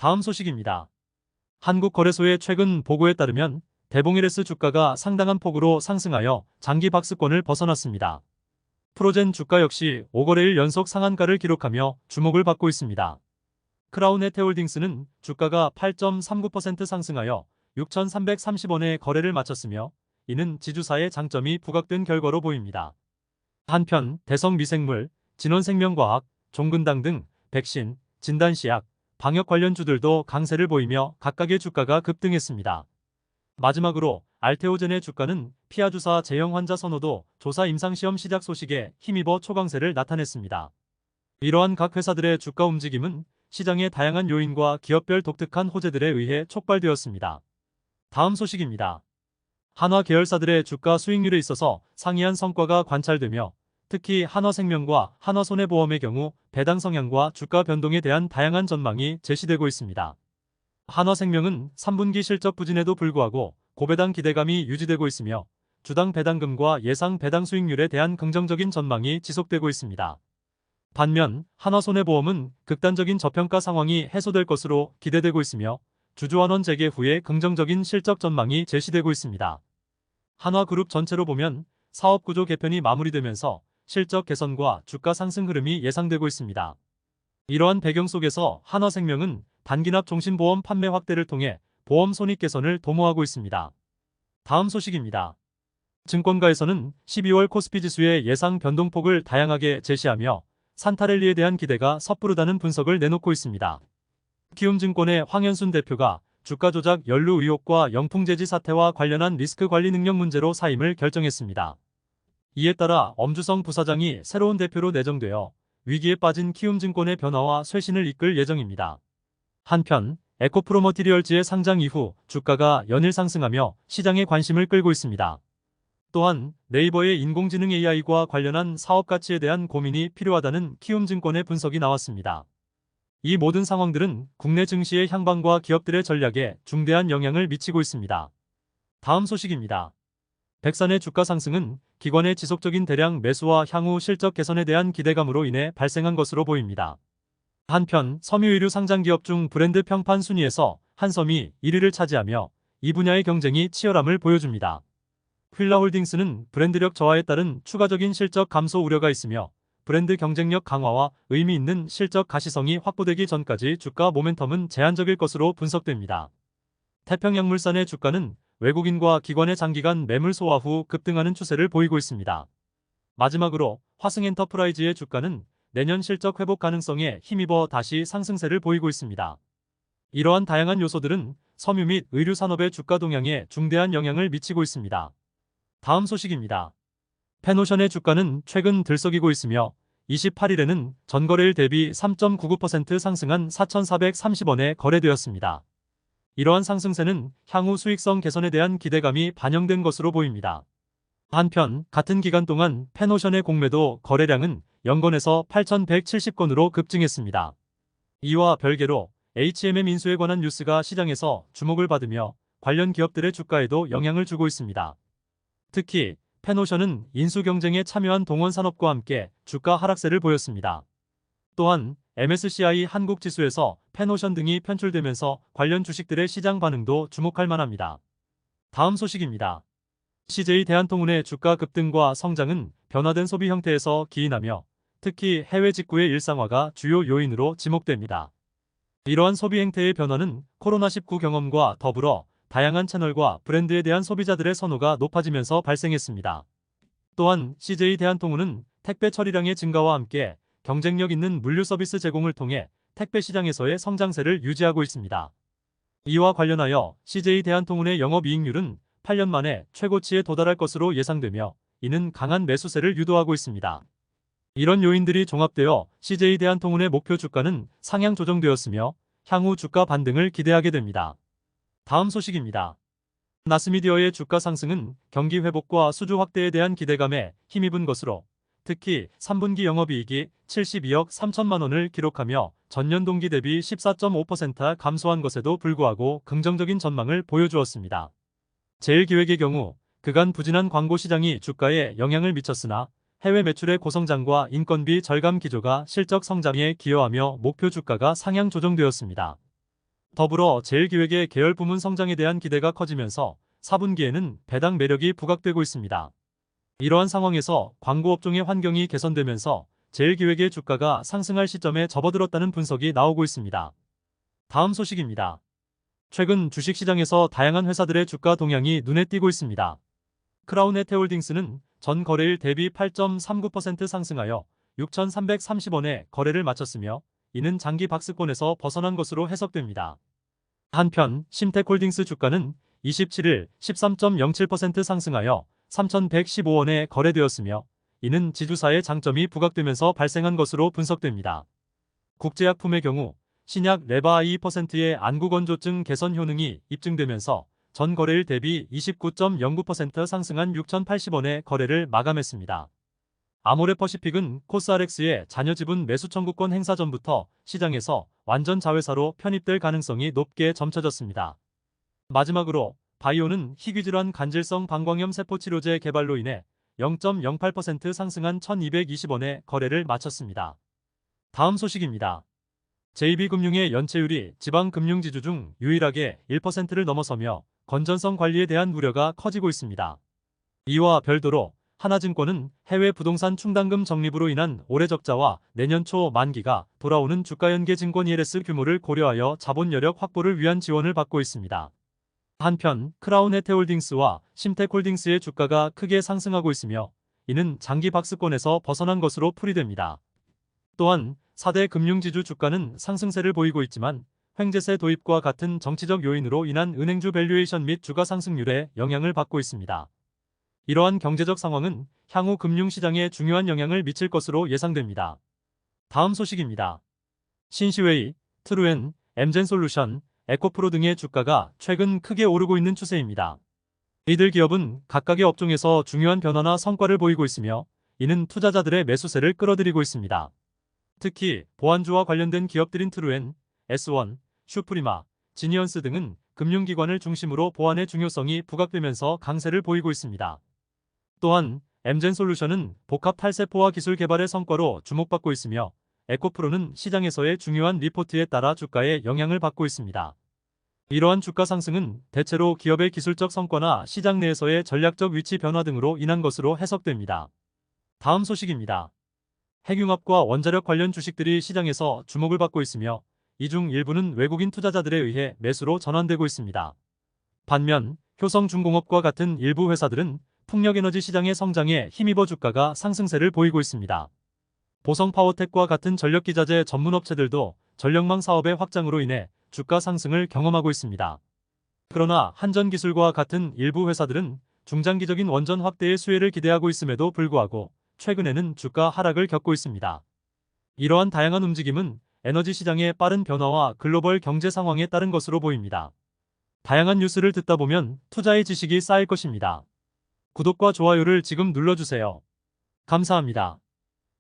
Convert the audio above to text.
다음 소식입니다. 한국거래소의 최근 보고에 따르면 대봉이레스 주가가 상당한 폭으로 상승하여 장기 박스권을 벗어났습니다. 프로젠 주가 역시 5거래일 연속 상한가를 기록하며 주목을 받고 있습니다. 크라운 해태홀딩스는 주가가 8.39% 상승하여 6,330원에 거래를 마쳤으며 이는 지주사의 장점이 부각된 결과로 보입니다. 한편 대성미생물, 진원생명과학, 종근당 등 백신, 진단시약, 방역 관련주들도 강세를 보이며 각각의 주가가 급등했습니다. 마지막으로 알테오젠의 주가는 피아주사 제형 환자 선호도 조사 임상시험 시작 소식에 힘입어 초강세를 나타냈습니다. 이러한 각 회사들의 주가 움직임은 시장의 다양한 요인과 기업별 독특한 호재들에 의해 촉발되었습니다. 다음 소식입니다. 한화 계열사들의 주가 수익률에 있어서 상이한 성과가 관찰되며 특히 한화생명과 한화손해보험의 경우 배당 성향과 주가 변동에 대한 다양한 전망이 제시되고 있습니다. 한화생명은 3분기 실적 부진에도 불구하고 고배당 기대감이 유지되고 있으며 주당 배당금과 예상 배당 수익률에 대한 긍정적인 전망이 지속되고 있습니다. 반면 한화손해보험은 극단적인 저평가 상황이 해소될 것으로 기대되고 있으며 주주환원 재개 후에 긍정적인 실적 전망이 제시되고 있습니다. 한화그룹 전체로 보면 사업구조 개편이 마무리되면서 실적 개선과 주가 상승 흐름이 예상되고 있습니다. 이러한 배경 속에서 한화생명은 단기납 종신보험 판매 확대를 통해 보험 손익 개선을 도모하고 있습니다. 다음 소식입니다. 증권가에서는 12월 코스피 지수의 예상 변동폭을 다양하게 제시하며 산타랠리에 대한 기대가 섣부르다는 분석을 내놓고 있습니다. 키움증권의 황현순 대표가 주가 조작 연루 의혹과 영풍재지 사태와 관련한 리스크 관리 능력 문제로 사임을 결정했습니다. 이에 따라 엄주성 부사장이 새로운 대표로 내정되어 위기에 빠진 키움증권의 변화와 쇄신을 이끌 예정입니다. 한편 에코프로머티리얼즈의 상장 이후 주가가 연일 상승하며 시장의 관심을 끌고 있습니다. 또한 네이버의 인공지능 AI과 관련한 사업 가치에 대한 고민이 필요하다는 키움증권의 분석이 나왔습니다. 이 모든 상황들은 국내 증시의 향방과 기업들의 전략에 중대한 영향을 미치고 있습니다. 다음 소식입니다. 백산의 주가 상승은 기관의 지속적인 대량 매수와 향후 실적 개선에 대한 기대감으로 인해 발생한 것으로 보입니다. 한편 섬유의류 상장기업 중 브랜드 평판 순위에서 한섬이 1위를 차지하며 이 분야의 경쟁이 치열함을 보여줍니다. 휠라홀딩스는 브랜드력 저하에 따른 추가적인 실적 감소 우려가 있으며 브랜드 경쟁력 강화와 의미 있는 실적 가시성이 확보되기 전까지 주가 모멘텀은 제한적일 것으로 분석됩니다. 태평양물산의 주가는 외국인과 기관의 장기간 매물 소화 후 급등하는 추세를 보이고 있습니다. 마지막으로 화승엔터프라이즈의 주가는 내년 실적 회복 가능성에 힘입어 다시 상승세를 보이고 있습니다. 이러한 다양한 요소들은 섬유 및 의류 산업의 주가 동향에 중대한 영향을 미치고 있습니다. 다음 소식입니다. 페노션의 주가는 최근 들썩이고 있으며 28일에는 전거래일 대비 3.99% 상승한 4,430원에 거래되었습니다. 이러한 상승세는 향후 수익성 개선에 대한 기대감이 반영된 것으로 보입니다. 한편 같은 기간 동안 페노션의 공매도 거래량은 연건에서 8,170건으로 급증했습니다. 이와 별개로 HMM 인수에 관한 뉴스가 시장에서 주목을 받으며 관련 기업들의 주가에도 영향을 주고 있습니다. 특히 페노션은 인수 경쟁에 참여한 동원산업과 함께 주가 하락세를 보였습니다. 또한 MSCI 한국 지수에서 페노션 등이 편출되면서 관련 주식들의 시장 반응도 주목할 만합니다. 다음 소식입니다. CJ 대한통운의 주가 급등과 성장은 변화된 소비 형태에서 기인하며 특히 해외 직구의 일상화가 주요 요인으로 지목됩니다. 이러한 소비 행태의 변화는 코로나19 경험과 더불어 다양한 채널과 브랜드에 대한 소비자들의 선호가 높아지면서 발생했습니다. 또한 CJ 대한통운은 택배 처리량의 증가와 함께 경쟁력 있는 물류 서비스 제공을 통해 택배 시장에서의 성장세를 유지하고 있습니다. 이와 관련하여 CJ 대한통운의 영업이익률은 8년 만에 최고치에 도달할 것으로 예상되며 이는 강한 매수세를 유도하고 있습니다. 이런 요인들이 종합되어 CJ 대한통운의 목표 주가는 상향 조정되었으며 향후 주가 반등을 기대하게 됩니다. 다음 소식입니다. 나스미디어의 주가 상승은 경기 회복과 수주 확대에 대한 기대감에 힘입은 것으로 특히 3분기 영업이익이 72억 3천만 원을 기록하며 전년 동기 대비 14.5% 감소한 것에도 불구하고 긍정적인 전망을 보여주었습니다. 제일기획의 경우 그간 부진한 광고 시장이 주가에 영향을 미쳤으나 해외 매출의 고성장과 인건비 절감 기조가 실적 성장에 기여하며 목표 주가가 상향 조정되었습니다. 더불어 제일기획의 계열 부문 성장에 대한 기대가 커지면서 4분기에는 배당 매력이 부각되고 있습니다. 이러한 상황에서 광고업종의 환경이 개선되면서 제일기획의 주가가 상승할 시점에 접어들었다는 분석이 나오고 있습니다. 다음 소식입니다. 최근 주식시장에서 다양한 회사들의 주가 동향이 눈에 띄고 있습니다. 크라운에테홀딩스는 전 거래일 대비 8.39% 상승하여 6,330원에 거래를 마쳤으며 이는 장기 박스권에서 벗어난 것으로 해석됩니다. 한편 심텍홀딩스 주가는 27일 13.07% 상승하여 3,115원에 거래되었으며 이는 지주사의 장점이 부각되면서 발생한 것으로 분석됩니다. 국제약품의 경우 신약 레바이%의 안구건조증 개선 효능이 입증되면서 전 거래일 대비 29.09% 상승한 6,080원에 거래를 마감했습니다. 아모레퍼시픽은 코스알엑스의 잔여 지분 매수 청구권 행사 전부터 시장에서 완전 자회사로 편입될 가능성이 높게 점쳐졌습니다. 마지막으로 바이오는 희귀질환 간질성 방광염 세포치료제 개발로 인해 0.08% 상승한 1,220원에 거래를 마쳤습니다. 다음 소식입니다. JB금융의 연체율이 지방금융지주 중 유일하게 1%를 넘어서며 건전성 관리에 대한 우려가 커지고 있습니다. 이와 별도로 하나증권은 해외 부동산 충당금 적립으로 인한 올해 적자와 내년 초 만기가 돌아오는 주가연계 증권 ELS 규모를 고려하여 자본 여력 확보를 위한 지원을 받고 있습니다. 한편 크라운에테홀딩스와 심텍홀딩스의 주가가 크게 상승하고 있으며 이는 장기 박스권에서 벗어난 것으로 풀이됩니다. 또한 4대 금융지주 주가는 상승세를 보이고 있지만 횡재세 도입과 같은 정치적 요인으로 인한 은행주 밸류에이션 및 주가 상승률에 영향을 받고 있습니다. 이러한 경제적 상황은 향후 금융시장에 중요한 영향을 미칠 것으로 예상됩니다. 다음 소식입니다. 신시웨이, 트루엔, 엠젠솔루션, 에코프로 등의 주가가 최근 크게 오르고 있는 추세입니다. 이들 기업은 각각의 업종에서 중요한 변화나 성과를 보이고 있으며 이는 투자자들의 매수세를 끌어들이고 있습니다. 특히 보안주와 관련된 기업들인 트루엔, S1, 슈프리마, 지니언스 등은 금융기관을 중심으로 보안의 중요성이 부각되면서 강세를 보이고 있습니다. 또한 엠젠솔루션은 복합 탈세포화 기술 개발의 성과로 주목받고 있으며 에코프로는 시장에서의 중요한 리포트에 따라 주가에 영향을 받고 있습니다. 이러한 주가 상승은 대체로 기업의 기술적 성과나 시장 내에서의 전략적 위치 변화 등으로 인한 것으로 해석됩니다. 다음 소식입니다. 핵융합과 원자력 관련 주식들이 시장에서 주목을 받고 있으며 이 중 일부는 외국인 투자자들에 의해 매수로 전환되고 있습니다. 반면 효성중공업과 같은 일부 회사들은 풍력에너지 시장의 성장에 힘입어 주가가 상승세를 보이고 있습니다. 보성파워텍과 같은 전력기자재 전문업체들도 전력망 사업의 확장으로 인해 주가 상승을 경험하고 있습니다. 그러나 한전기술과 같은 일부 회사들은 중장기적인 원전 확대의 수혜를 기대하고 있음에도 불구하고 최근에는 주가 하락을 겪고 있습니다. 이러한 다양한 움직임은 에너지 시장의 빠른 변화와 글로벌 경제 상황에 따른 것으로 보입니다. 다양한 뉴스를 듣다 보면 투자의 지식이 쌓일 것입니다. 구독과 좋아요를 지금 눌러주세요. 감사합니다.